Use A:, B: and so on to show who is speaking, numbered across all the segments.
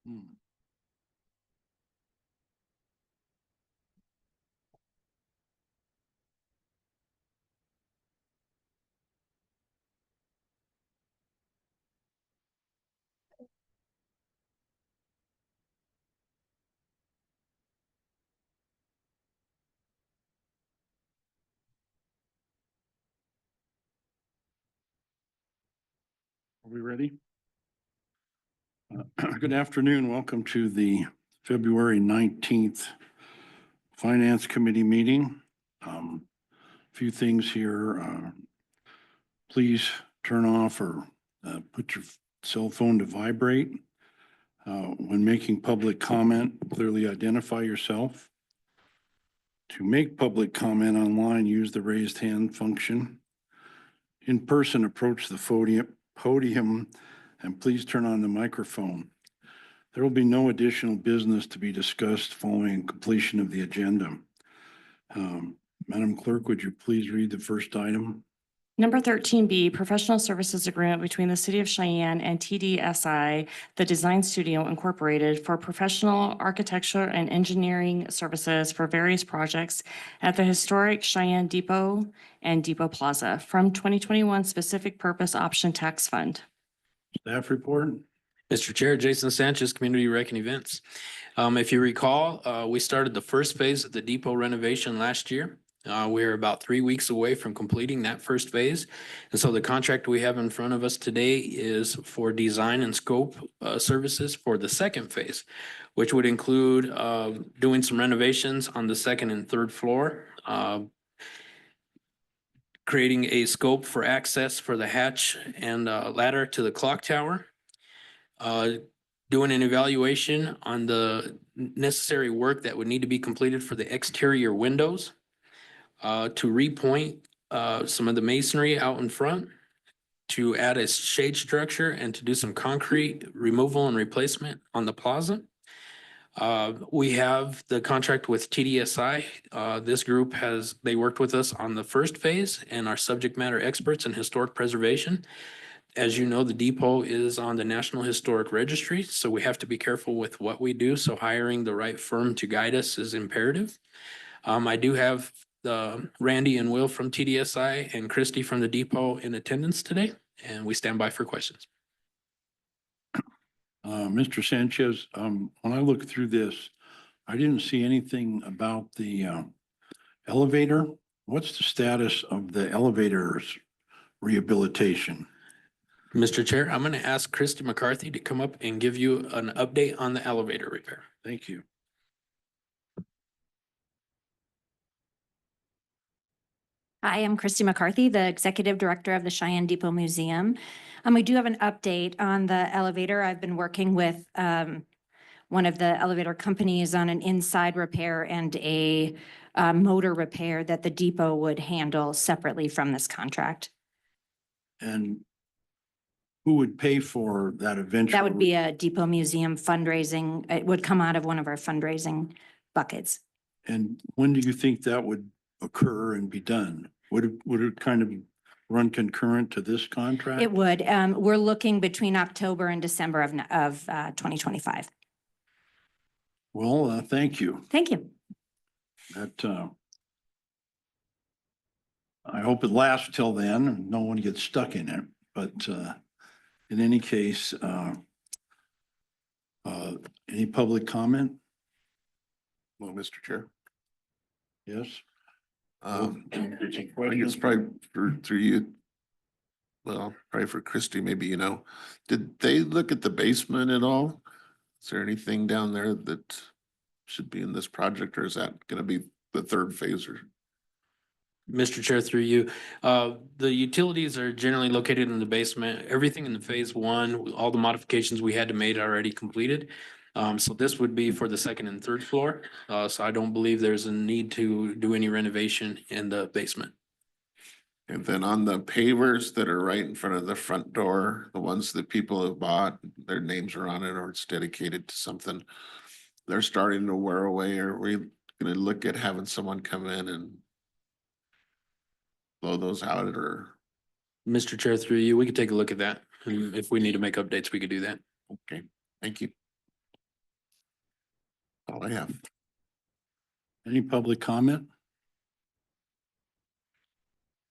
A: Hmm. Are we ready? Good afternoon. Welcome to the February 19th Finance Committee meeting. Few things here. Please turn off or put your cell phone to vibrate. When making public comment, clearly identify yourself. To make public comment online, use the raised hand function. In person, approach the podium and please turn on the microphone. There will be no additional business to be discussed following completion of the agenda. Madam Clerk, would you please read the first item?
B: Number 13B, professional services agreement between the City of Cheyenne and TDSI, the Design Studio Incorporated, for professional architecture and engineering services for various projects at the historic Cheyenne Depot and Depot Plaza from 2021 Specific Purpose Option Tax Fund.
A: Staff report.
C: Mr. Chair, Jason Sanchez, Community Rec and Events. If you recall, we started the first phase of the depot renovation last year. We're about 3 weeks away from completing that first phase. And so the contract we have in front of us today is for design and scope services for the second phase, which would include doing some renovations on the second and third floor, creating a scope for access for the hatch and ladder to the clock tower, doing an evaluation on the necessary work that would need to be completed for the exterior windows, to repoint some of the masonry out in front, to add a shade structure and to do some concrete removal and replacement on the plaza. We have the contract with TDSI. This group they worked with us on the first phase and are subject matter experts in historic preservation. As you know, the depot is on the National Historic Registry, so we have to be careful with what we do. So hiring the right firm to guide us is imperative. I do have Randy and Will from TDSI and Christy from the depot in attendance today, and we stand by for questions.
A: Mr. Sanchez, when I look through this, I didn't see anything about the elevator. What's the status of the elevator's rehabilitation?
C: Mr. Chair, I'm going to ask Christy McCarthy to come up and give you an update on the elevator repair.
A: Thank you.
D: Hi, I'm Christy McCarthy, the Executive Director of the Cheyenne Depot Museum. We do have an update on the elevator. I've been working with one of the elevator companies on an inside repair and a motor repair that the depot would handle separately from this contract.
A: And who would pay for that eventual?
D: That would be a Depot Museum fundraising. It would come out of one of our fundraising buckets.
A: And when do you think that would occur and be done? Would it kind of run concurrent to this contract?
D: It would. We're looking between October and December of 2025.
A: Well, thank you.
D: Thank you.
A: That I hope it lasts till then and no one gets stuck in it. But in any case, any public comment?
E: Well, Mr. Chair,
A: Yes.
E: I think it's probably through you. Well, probably for Christy, maybe, did they look at the basement at all? Is there anything down there that should be in this project, or is that going to be the third phase? Or
C: Mr. Chair, through you, the utilities are generally located in the basement. Everything in the phase one, all the modifications we had to make are already completed. So this would be for the second and third floor. So I don't believe there's a need to do any renovation in the basement.
E: And then on the pavers that are right in front of the front door, the ones that people have bought, their names are on it or it's dedicated to something, they're starting to wear away. Are we going to look at having someone come in and blow those out? Or
C: Mr. Chair, through you, we could take a look at that. And if we need to make updates, we could do that.
E: okay, thank you. All I have.
A: Any public comment?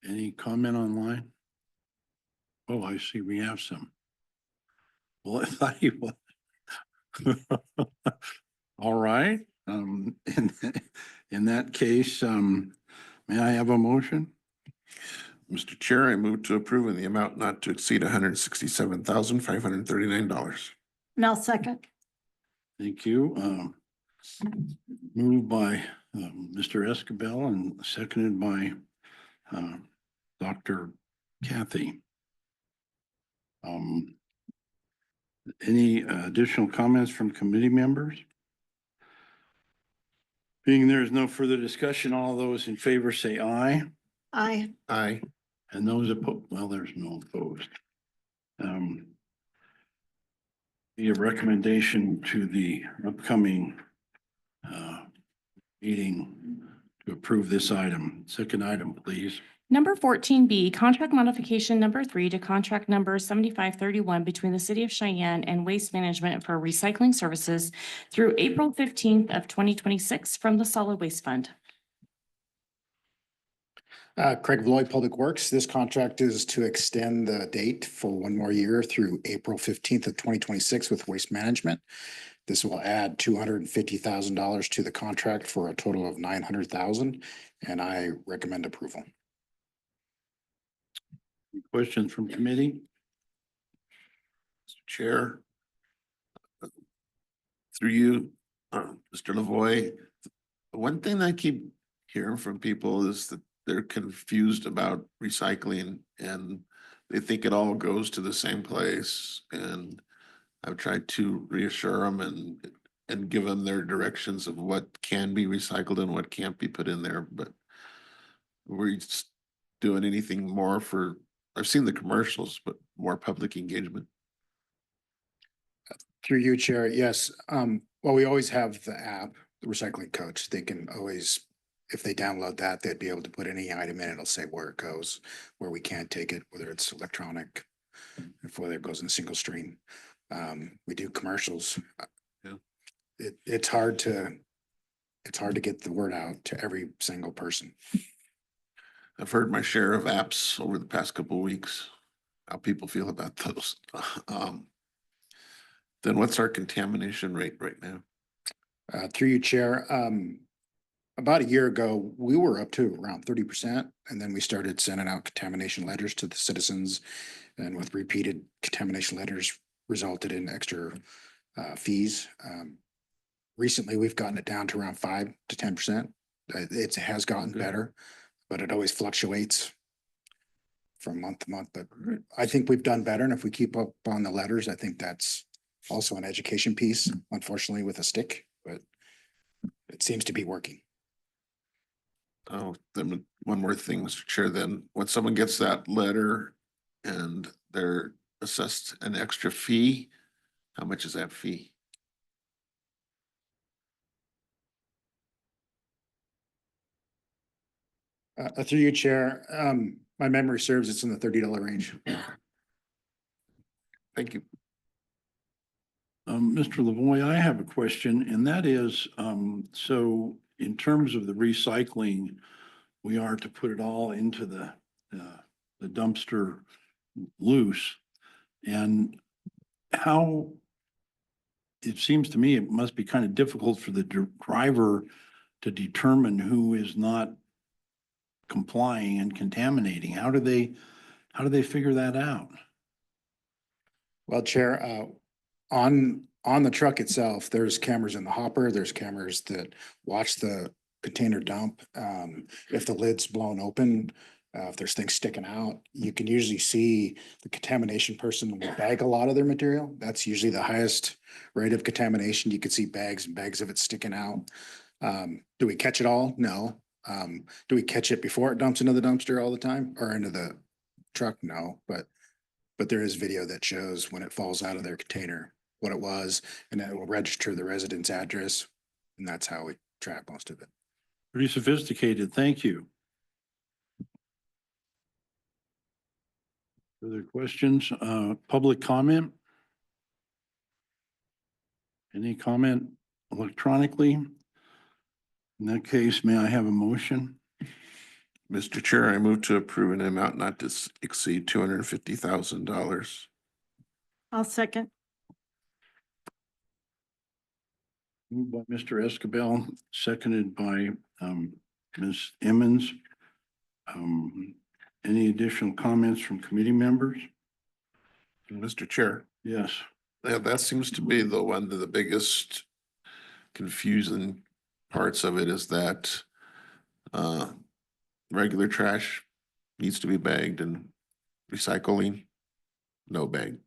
A: Any comment online? Oh, I see we have some. Well, I thought you would. All right, in that case, may I have a motion?
E: Mr. Chair, I move to approve in the amount not to exceed $167,539.
F: Now second.
A: Thank you. Moved by Mr. Escabel and seconded by Dr. Kathy. Any additional comments from committee members? Being there is no further discussion, all those in favor say aye.
F: Aye.
E: Aye.
A: And those opposed, well, there's no opposed. Be a recommendation to the upcoming meeting to approve this item. Second item, please.
B: Number 14B, contract modification number 3 to contract number 7531 between the City of Cheyenne and Waste Management for recycling services through April 15th of 2026 from the Solid Waste Fund.
G: Craig Vloy, Public Works. This contract is to extend the date for one more year through April 15th of 2026 with Waste Management. This will add $250,000 to the contract for a total of $900,000, and I recommend approval.
A: Any questions from committee?
E: Mr. Chair. Through you, Mr. Lavoy, one thing I keep hearing from people is that they're confused about recycling and they think it all goes to the same place. And I've tried to reassure them and give them their directions of what can be recycled and what can't be put in there, but we're just doing anything more for, I've seen the commercials, but more public engagement.
G: Through you, Chair, yes. Well, we always have the app, the Recycling Coach. They can always, if they download that, they'd be able to put any item in, it'll say where it goes, where we can't take it, whether it's electronic, if whether it goes in single stream. We do commercials.
E: Yeah.
G: It's hard to get the word out to every single person.
E: I've heard my share of apps over the past couple of weeks, how people feel about those. Then what's our contamination rate right now?
G: Through you, Chair, about a year ago, we were up to around 30%, and then we started sending out contamination letters to the citizens. And with repeated contamination letters resulted in extra fees. Recently, we've gotten it down to around 5 to 10%. It has gotten
E: Okay.
G: better, but it always fluctuates from month to month. But I think we've done better, and if we keep up on the letters, I think that's also an education piece, unfortunately with a stick, but it seems to be working.
E: Oh, then one more thing, Mr. Chair, then when someone gets that letter and they're assessed an extra fee, how much is that fee?
G: Through you, Chair, my memory serves, it's in the $30 range.
E: Thank you.
A: Mr. Lavoy, I have a question, and that is, so in terms of the recycling, we are to put it all into the dumpster loose. And how, it seems to me it must be kind of difficult for the driver to determine who is not complying and contaminating. How do they figure that out?
G: Well, Chair, on the truck itself, there's cameras in the hopper, there's cameras that watch the container dump. If the lid's blown open, if there's things sticking out, you can usually see the contamination person will bag a lot of their material. That's usually the highest rate of contamination. You can see bags and bags of it sticking out. Do we catch it all? No. Do we catch it before it dumps into the dumpster all the time or into the truck? No, but there is video that shows when it falls out of their container, what it was, and then it will register the resident's address. And that's how we track most of it.
A: Pretty sophisticated, thank you. Further questions, public comment? Any comment electronically. In that case, may I have a motion?
E: Mr. Chair, I move to approve an amount not to exceed $250,000.
F: I'll second.
A: Moved by Mr. Escabel, seconded by Ms. Emmons. Any additional comments from committee members?
E: Mr. Chair,
A: Yes.
E: that seems to be the one of the biggest confusing parts of it is that regular trash needs to be bagged and recycling, no bag.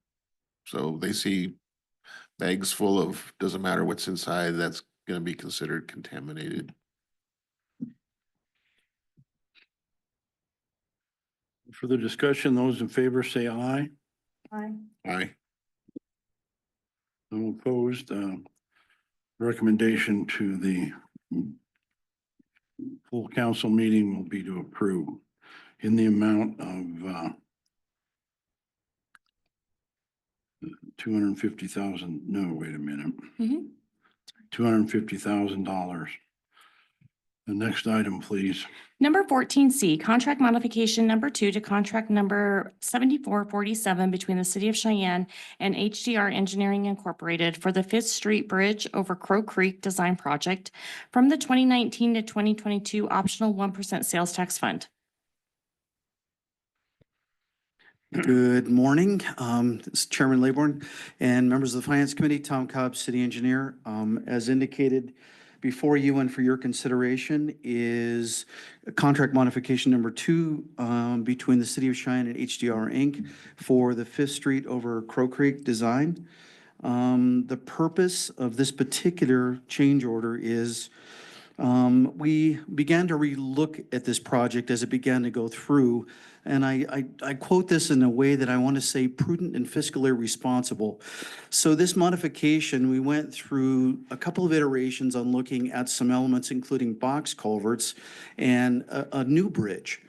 E: So they see bags full of, doesn't matter what's inside, that's gonna be considered contaminated.
A: For the discussion, those in favor say aye.
F: Aye.
E: Aye.
A: No opposed. Recommendation to the full council meeting will be to approve in the amount of 250,000. No, wait a minute.
B: Mhm.
A: $250,000. The next item, please.
B: Number 14C, contract modification number 2 to contract number 7447 between the City of Cheyenne and HDR Engineering Incorporated for the Fifth Street Bridge over Crow Creek Design Project from the 2019 to 2022 optional 1% sales tax fund.
H: Good morning. This is Chairman Laybourne and members of the Finance Committee, Tom Cobb, City Engineer. As indicated before you and for your consideration is contract modification number 2 between the City of Cheyenne and HDR Inc. for the Fifth Street over Crow Creek design. The purpose of this particular change order is we began to relook at this project as it began to go through. And I quote this in a way that I want to say prudent and fiscally responsible. So this modification, we went through a couple of iterations on looking at some elements, including box culverts and a new bridge.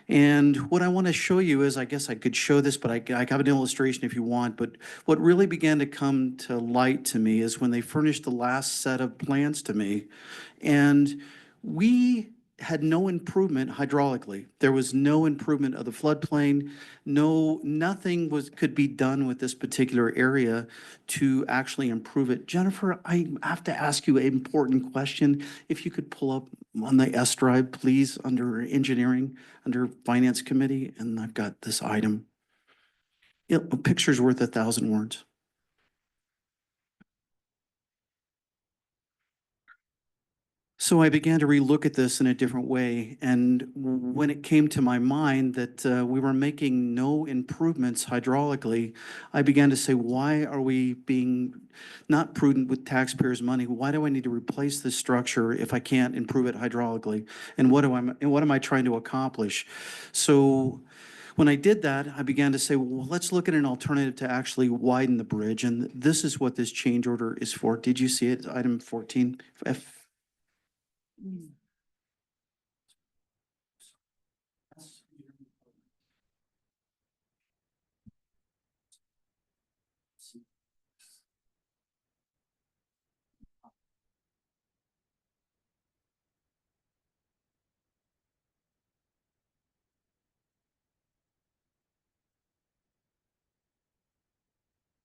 H: And what I want to show you is, I guess I could show this, but I have an illustration if you want. But what really began to come to light to me is when they furnished the last set of plans to me. And we had no improvement hydraulically. There was no improvement of the floodplain. Nothing could be done with this particular area to actually improve it. Jennifer, I have to ask you an important question. If you could pull up on the S drive, please, under engineering, under Finance Committee, and I've got this item. A picture's worth 1,000 words. So I began to relook at this in a different way. And when it came to my mind that we were making no improvements hydraulically, I began to say, why are we being not prudent with taxpayers' money? Why do I need to replace this structure if I can't improve it hydraulically? And what am I trying to accomplish? So when I did that, I began to say, well, let's look at an alternative to actually widen the bridge. And this is what this change order is for. Did you see it? Item 14.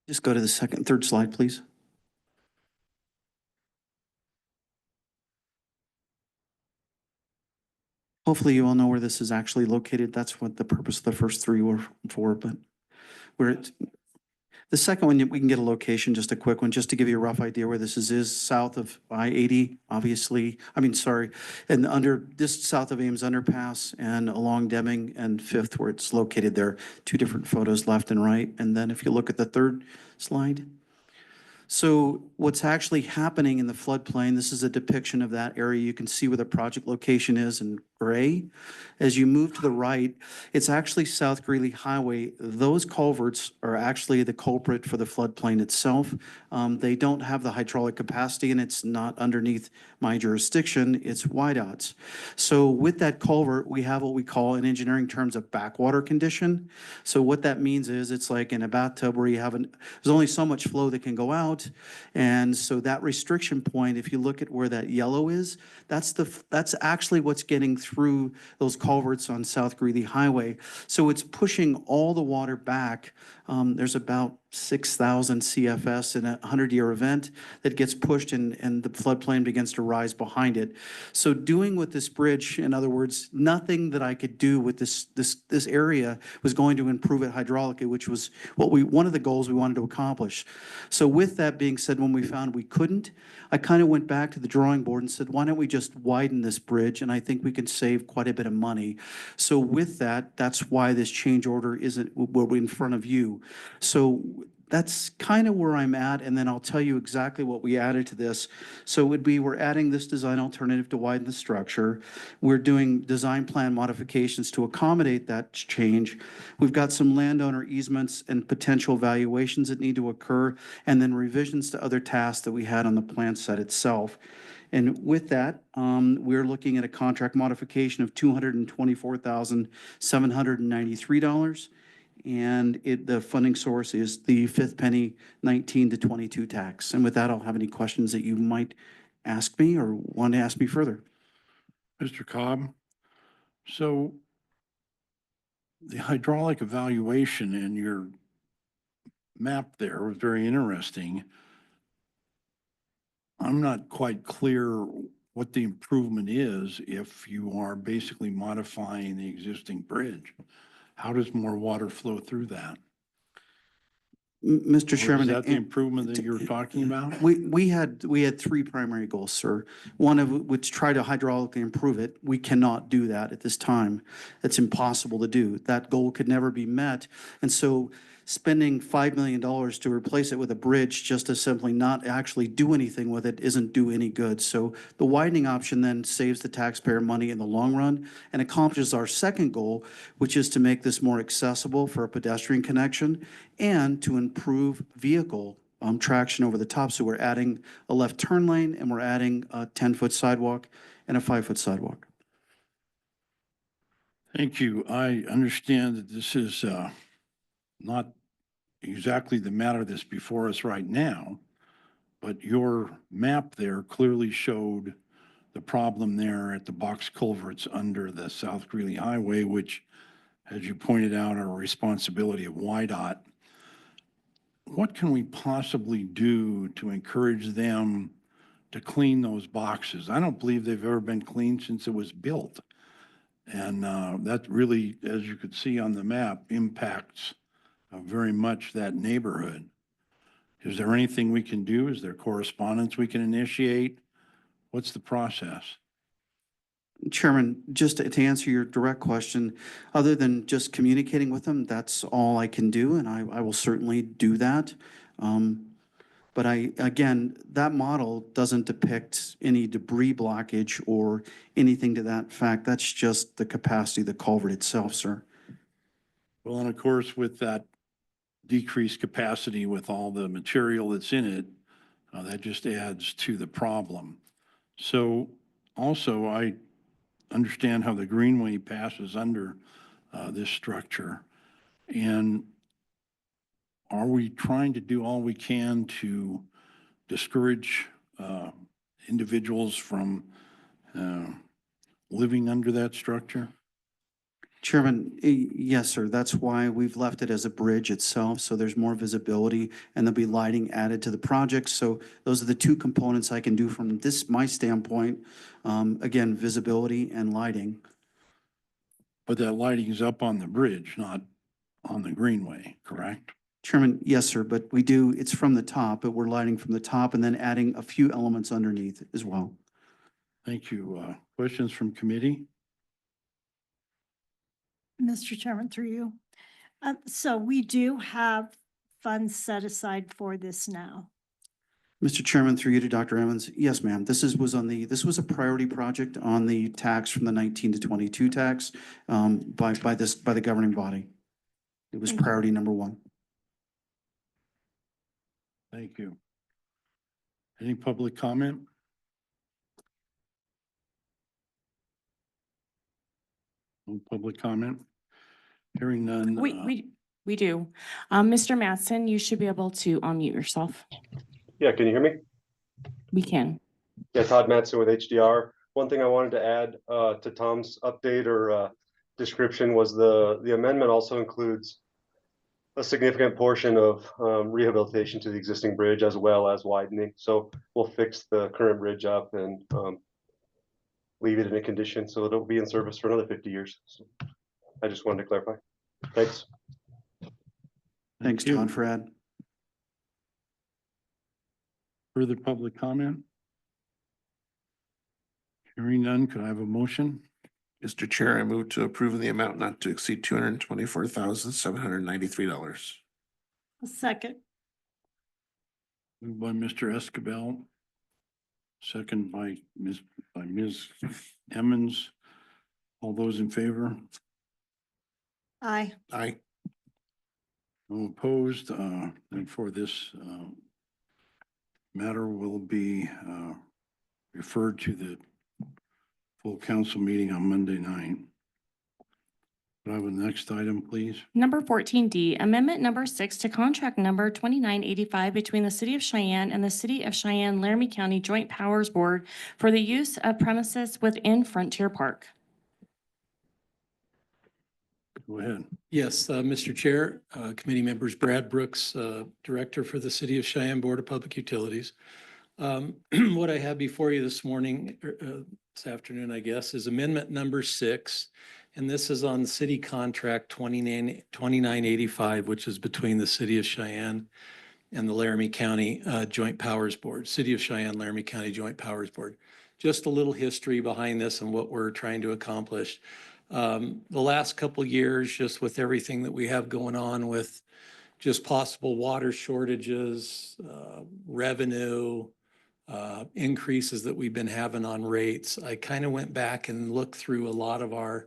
H: Just go to the third slide, please. Hopefully you all know where this is actually located. That's what the purpose of the first 3 were for, but the second one, we can get a location, just a quick one, just to give you a rough idea where this is south of I-80, obviously. And south of Ames Underpass and along Deming and Fifth where it's located there. 2 different photos left and right. And then if you look at the third slide. So what's actually happening in the floodplain, this is a depiction of that area. You can see where the project location is and gray. As you move to the right, it's actually South Greeley Highway. Those culverts are actually the culprit for the floodplain itself. They don't have the hydraulic capacity and it's not underneath my jurisdiction, it's YDOT's. So with that culvert, we have what we call in engineering terms a backwater condition. So what that means is it's like in a bathtub where you haven't, there's only so much flow that can go out. And so that restriction point, if you look at where that yellow is, that's actually what's getting through those culverts on South Greeley Highway. So it's pushing all the water back. There's about 6,000 CFS in a 100-year event that gets pushed and the floodplain begins to rise behind it. So doing with this bridge, in other words, nothing that I could do with this area was going to improve it hydraulically, which was one of the goals we wanted to accomplish. So with that being said, when we found we couldn't, I kind of went back to the drawing board and said, why don't we just widen this bridge? And I think we can save quite a bit of money. So with that, that's why this change order isn't, we're in front of you. So that's kind of where I'm at, and then I'll tell you exactly what we added to this. So it would be, we're adding this design alternative to widen the structure. We're doing design plan modifications to accommodate that change. We've got some landowner easements and potential valuations that need to occur, and then revisions to other tasks that we had on the plan set itself. And with that, we're looking at a contract modification of $224,793. And the funding source is the fifth penny 19 to 22 tax. And with that, I'll have any questions that you might ask me or want to ask me further.
A: Mr. Cobb, so the hydraulic evaluation in your map there was very interesting. I'm not quite clear what the improvement is if you are basically modifying the existing bridge. How does more water flow through that?
H: Mr.
A: Or
H: Chairman.
A: is that the improvement that you're talking about?
H: We had three primary goals, sir. One of which try to hydraulically improve it. We cannot do that at this time. It's impossible to do. That goal could never be met. And so spending $5 million to replace it with a bridge just to simply not actually do anything with it isn't do any good. So the widening option then saves the taxpayer money in the long run and accomplishes our second goal, which is to make this more accessible for a pedestrian connection and to improve vehicle traction over the top. So we're adding a left turn lane and we're adding a 10-foot sidewalk and a 5-foot sidewalk.
A: Thank you. I understand that this is not exactly the matter that's before us right now, but your map there clearly showed the problem there at the box culverts under the South Greeley Highway, which, as you pointed out, are a responsibility of YDOT. What can we possibly do to encourage them to clean those boxes? I don't believe they've ever been cleaned since it was built. And that really, as you could see on the map, impacts very much that neighborhood. Is there anything we can do? Is there correspondence we can initiate? What's the process?
H: Chairman, just to answer your direct question, other than just communicating with them, that's all I can do, and I will certainly do that. But again, that model doesn't depict any debris blockage or anything to that fact. That's just the capacity of the culvert itself, sir.
A: Well, and of course, with that decreased capacity with all the material that's in it, that just adds to the problem. So also, I understand how the greenway passes under this structure. And are we trying to do all we can to discourage individuals from living under that structure?
H: Chairman, yes, sir. That's why we've left it as a bridge itself, so there's more visibility and there'll be lighting added to the project. So those are the two components I can do from my standpoint. Again, visibility and lighting.
A: But that lighting is up on the bridge, not on the greenway, correct?
H: Chairman, yes, sir, but it's from the top, but we're lighting from the top and then adding a few elements underneath as well.
A: Thank you. Questions from committee?
F: Mr. Chairman, through you. So we do have funds set aside for this now.
H: Mr. Chairman, through you to Dr. Evans. Yes, ma'am. This was a priority project on the tax from the 19 to 22 tax by the governing body. It was priority number one.
A: Thank you. Any public comment? No public comment? Hearing none.
B: We do. Mr. Mattson, you should be able to unmute yourself.
I: Yeah, can you hear me?
B: We can.
I: Yeah, Todd Matson with HDR. One thing I wanted to add to Tom's update or description was the amendment also includes a significant portion of rehabilitation to the existing bridge as well as widening. So we'll fix the current bridge up and leave it in a condition so it'll be in service for another 50 years. So I just wanted to clarify. Thanks.
H: Thanks,
A: Thank you.
H: Todd, for add.
A: Further public comment? Hearing none, could I have a motion?
E: Mr. Chair, I move to approve the amount not to exceed $224,793.
F: A second.
A: Moved by Mr. Escabel. Second by Ms. Emmons. All those in favor?
F: Aye.
E: Aye.
A: No opposed, and for this matter will be referred to the full council meeting on Monday night. Could I have the next item, please?
B: Number 14D, Amendment Number 6 to Contract Number 2985 between the City of Cheyenne and the City of Cheyenne Laramie County Joint Powers Board for the use of premises within Frontier Park.
A: Go ahead.
J: Yes, Mr. Chair, committee members, Brad Brooks, Director for the City of Cheyenne Board of Public Utilities. What I have before you this morning, this afternoon, I guess, is Amendment Number 6. And this is on City Contract 2985, which is between the City of Cheyenne and the Laramie County Joint Powers Board, City of Cheyenne, Laramie County Joint Powers Board. Just a little history behind this and what we're trying to accomplish. The last couple of years, just with everything that we have going on with just possible water shortages, revenue, increases that we've been having on rates, I kind of went back and looked through a lot of our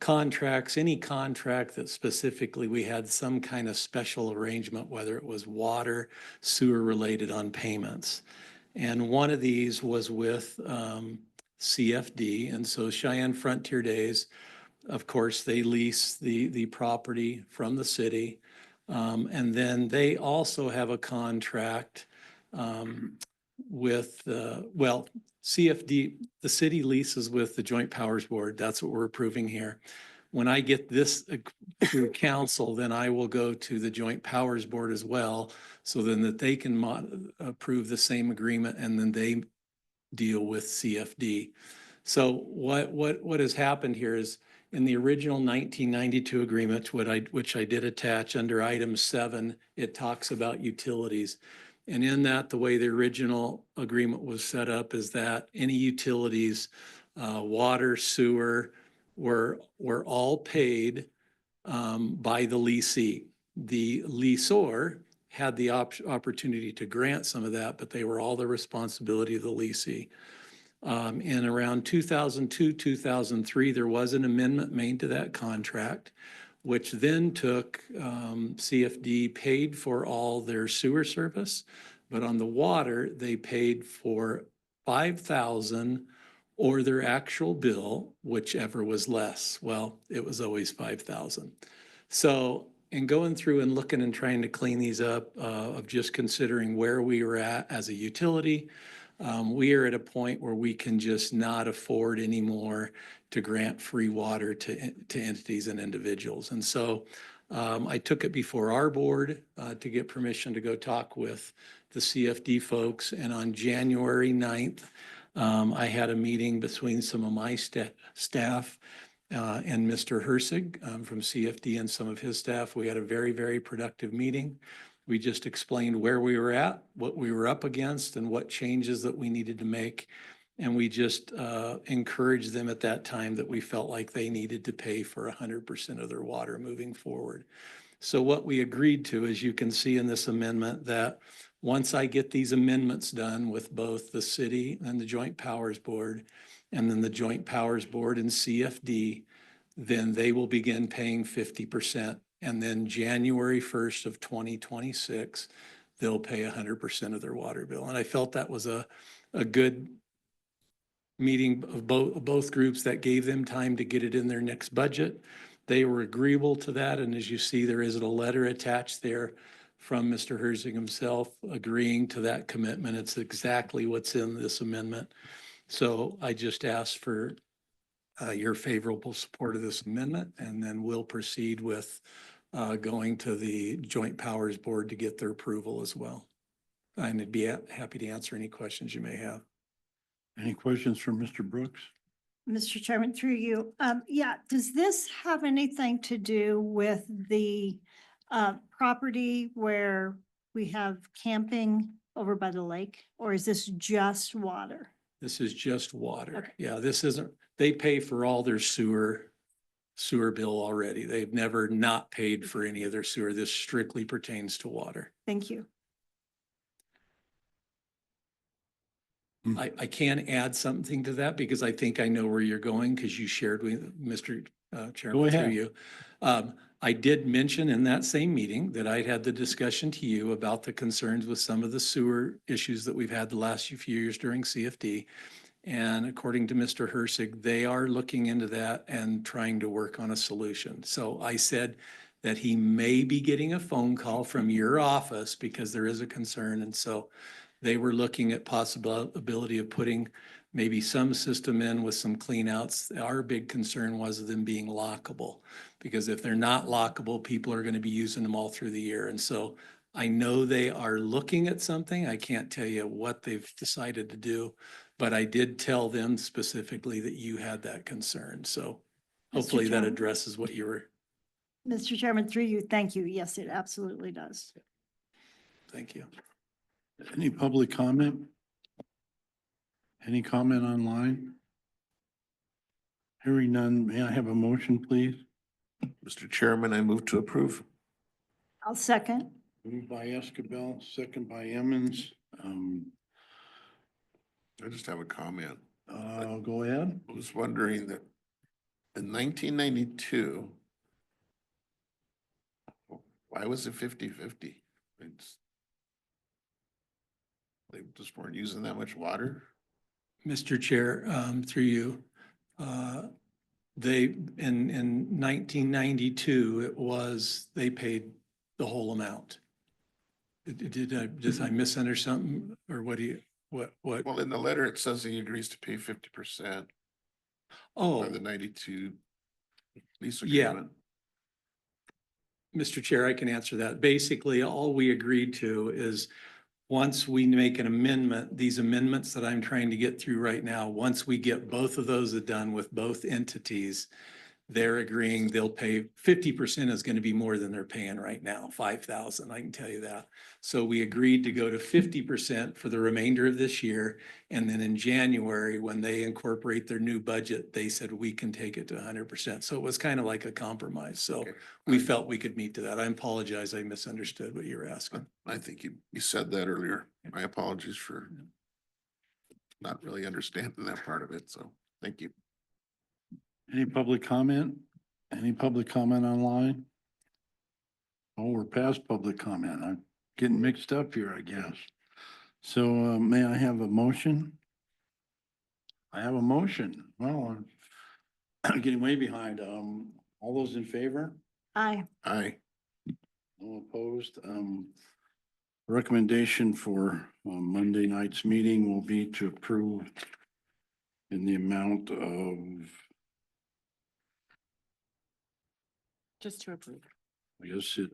J: contracts, any contract that specifically we had some kind of special arrangement, whether it was water, sewer related on payments. And one of these was with CFD. And so Cheyenne Frontier Days, of course, they lease the property from the city. And then they also have a contract with, CFD, the city leases with the Joint Powers Board. That's what we're approving here. When I get this through council, then I will go to the Joint Powers Board as well. So then that they can approve the same agreement and then they deal with CFD. So what has happened here is in the original 1992 agreement, which I did attach under item 7, it talks about utilities. And in that, the way the original agreement was set up is that any utilities, water, sewer, were all paid by the leasee. The leaseor had the opportunity to grant some of that, but they were all the responsibility of the leasee. In around 2002, 2003, there was an amendment made to that contract, which then took CFD paid for all their sewer service, but on the water, they paid for $5,000 or their actual bill, whichever was less. Well, it was always $5,000. So in going through and looking and trying to clean these up, of just considering where we were at as a utility, we are at a point where we can just not afford anymore to grant free water to entities and individuals. And so I took it before our board to get permission to go talk with the CFD folks. And on January 9th, I had a meeting between some of my staff and Mr. Hersig from CFD and some of his staff. We had a very, very productive meeting. We just explained where we were at, what we were up against, and what changes that we needed to make. And we just encouraged them at that time that we felt like they needed to pay for 100% of their water moving forward. So what we agreed to, as you can see in this amendment, that once I get these amendments done with both the city and the Joint Powers Board, and then the Joint Powers Board and CFD, then they will begin paying 50%. And then January 1st of 2026, they'll pay 100% of their water bill. And I felt that was a good meeting of both groups that gave them time to get it in their next budget. They were agreeable to that. And as you see, there is a letter attached there from Mr. Herzig himself agreeing to that commitment. It's exactly what's in this amendment. So I just ask for your favorable support of this amendment, and then we'll proceed with going to the Joint Powers Board to get their approval as well. And I'd be happy to answer any questions you may have.
A: Any questions for Mr. Brooks?
F: Mr. Chairman, through you. Yeah, does this have anything to do with the property where we have camping over by the lake? Or is this just water?
J: This is just water.
F: Okay.
J: Yeah, this isn't, they pay for all their sewer bill already. They've never not paid for any of their sewer. This strictly pertains to water.
F: Thank you.
J: I can add something to that because I think I know where you're going because you shared with Mr. Chairman through
A: ahead.
J: you. I did mention in that same meeting that I'd had the discussion to you about the concerns with some of the sewer issues that we've had the last few years during CFD. And according to Mr. Herzig, they are looking into that and trying to work on a solution. So I said that he may be getting a phone call from your office because there is a concern. And so they were looking at possibility of putting maybe some system in with some clean outs. Our big concern was them being lockable, because if they're not lockable, people are going to be using them all through the year. And so I know they are looking at something. I can't tell you what they've decided to do, but I did tell them specifically that you had that concern. So hopefully that
F: Chairman.
J: addresses what you were.
F: Mr. Chairman, through you, thank you. Yes, it absolutely does.
J: Thank you.
A: Any public comment? Any comment online? Hearing none, may I have a motion, please?
E: Mr. Chairman, I move to approve.
F: I'll second.
A: Moved by Escabel, second by Emmons.
E: I just have a comment.
A: Go ahead.
E: I was wondering that in 1992, why was it 50-50? They just weren't using that much water?
J: Mr. Chair, through you, they, in 1992, it was, they paid the whole amount. Did I misunderstand something, or what do you, what?
E: Well, in the letter, it says he agrees to pay 50%
J: Oh,
E: of the 92 lease
J: Yeah.
E: agreement.
J: Mr. Chair, I can answer that. Basically, all we agreed to is once we make an amendment, these amendments that I'm trying to get through right now, once we get both of those done with both entities, they're agreeing they'll pay 50% is going to be more than they're paying right now, 5,000, I can tell you that. So we agreed to go to 50% for the remainder of this year. And then in January, when they incorporate their new budget, they said we can take it to 100%. So it was kind of like a compromise. So
E: Okay.
J: we felt we could meet to that. I apologize. I misunderstood what you were asking.
E: I think you said that earlier. My apologies for not really understanding that part of it. So thank you.
A: Any public comment? Any public comment online? Oh, we're past public comment. I'm getting mixed up here, I guess. So may I have a motion? I have a motion. Well, I'm getting way behind. All those in favor?
F: Aye.
E: Aye.
A: No opposed. Recommendation for Monday night's meeting will be to approve in the amount of,
B: Just to approve.
A: I guess it,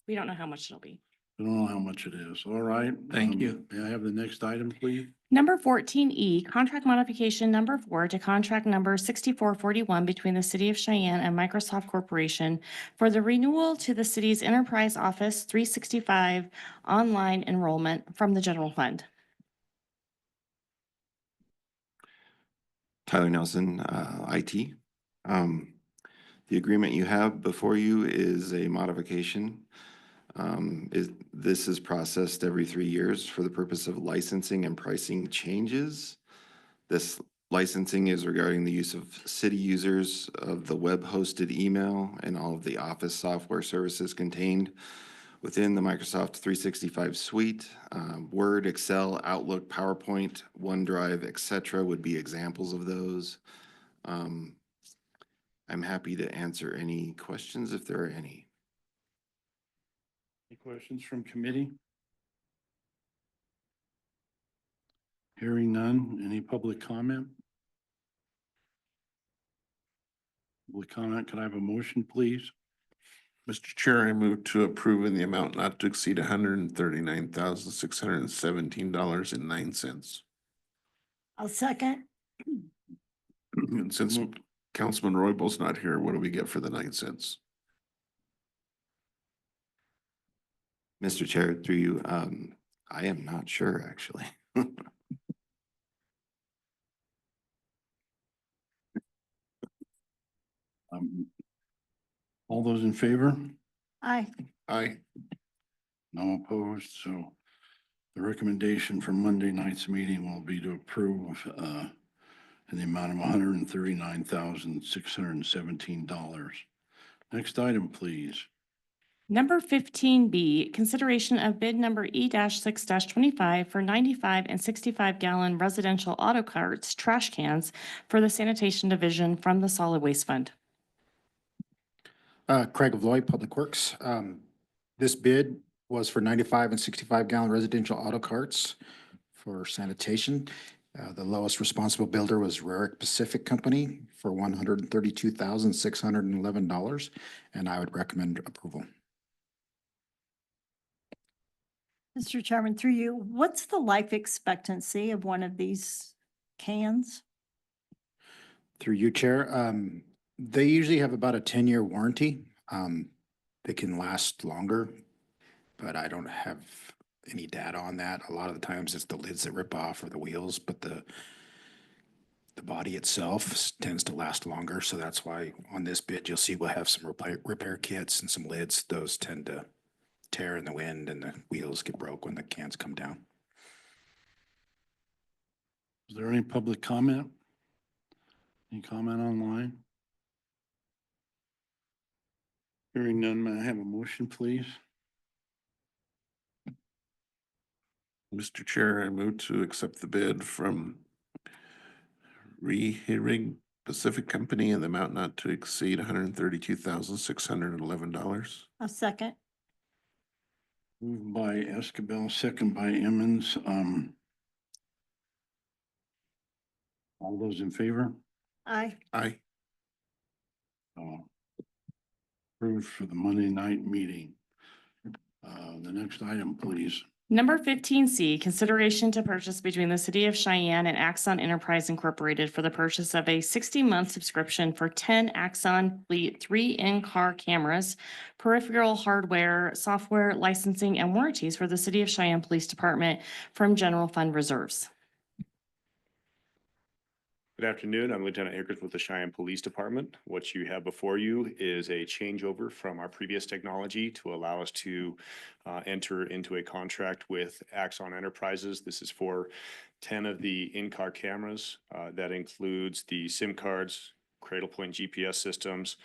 B: We don't know how much it'll be.
A: I don't know how much it is. All right.
J: Thank you.
A: May I have the next item, please?
B: Number 14E, contract modification number 4 to contract number 6441 between the City of Cheyenne and Microsoft Corporation for the renewal to the city's Enterprise Office 365 online enrollment from the general fund.
K: Tyler Nelson, IT. The agreement you have before you is a modification This is processed every 3 years for the purpose of licensing and pricing changes. This licensing is regarding the use of city users of the web-hosted email and all of the office software services contained within the Microsoft 365 suite. Word, Excel, Outlook, PowerPoint, OneDrive, etc. would be examples of those. I'm happy to answer any questions if there are any.
A: Any questions from committee? Hearing none. Any public comment? Public comment, could I have a motion, please?
E: Mr. Chair, I move to approve in the amount not to exceed $139,617.09.
F: I'll second.
E: And since Councilman Royball's not here, what do we get for the 9 cents?
K: Mr. Chair, through you, I am not sure, actually.
A: All those in favor?
F: Aye.
E: Aye.
A: No opposed, so the recommendation for Monday night's meeting will be to approve in the amount of $139,617. Next item, please.
B: Number 15B, consideration of bid number E-6-25 for 95 and 65 gallon residential auto carts, trash cans for the sanitation division from the solid waste fund.
G: Craig of Lloyd, Public Works. This bid was for 95 and 65 gallon residential auto carts for sanitation. The lowest responsible builder was Rarick Pacific Company for $132,611, and I would recommend approval.
F: Mr. Chairman, through you, what's the life expectancy of one of these cans?
G: Through you, Chair, they usually have about a 10-year warranty. They can last longer, but I don't have any data on that. A lot of the times it's the lids that rip off or the wheels, but the body itself tends to last longer. So that's why on this bid, you'll see we'll have some repair kits and some lids. Those tend to tear in the wind and the wheels get broke when the cans come down.
A: Is there any public comment? Any comment online? Hearing none, may I have a motion, please?
E: Mr. Chair, I move to accept the bid from Rarick Pacific Company in the amount not to exceed $132,611.
F: A second.
A: Moved by Escabel, second by Emmons. All those in favor?
F: Aye.
E: Aye.
A: Approved for the Monday night meeting. The next item, please.
B: Number 15C, consideration to purchase between the City of Cheyenne and Axon Enterprise Incorporated for the purchase of a 60-month subscription for 10 Axon Fleet 3 in-car cameras, peripheral hardware, software, licensing, and warranties for the City of Cheyenne Police Department from general fund reserves.
L: Good afternoon. I'm Lieutenant Akers with the Cheyenne Police Department. What you have before you is a changeover from our previous technology to allow us to enter into a contract with Axon Enterprises. This is for 10 of the in-car cameras. That includes the SIM cards, Cradlepoint GPS systems,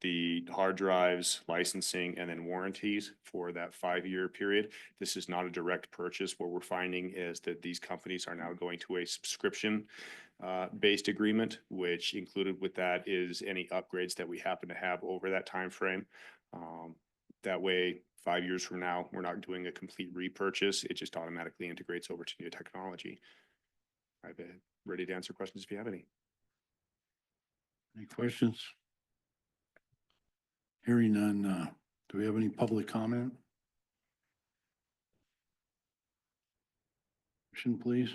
L: the hard drives, licensing, and then warranties for that 5-year period. This is not a direct purchase. What we're finding is that these companies are now going to a subscription based agreement, which included with that is any upgrades that we happen to have over that time frame. That way, 5 years from now, we're not doing a complete repurchase. It just automatically integrates over to new technology. I'm ready to answer questions if you have any.
A: Any questions? Hearing none, do we have any public comment? Motion, please.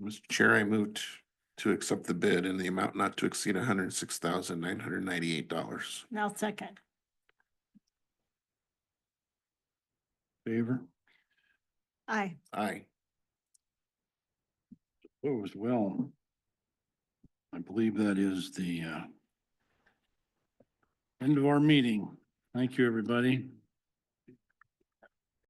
E: Mr. Chair, I move to accept the bid in the amount not to exceed $106,998.
F: Now second.
A: Favor?
F: Aye.
E: Aye.
A: Opposed? Well, I believe that is the end of our meeting. Thank you, everybody.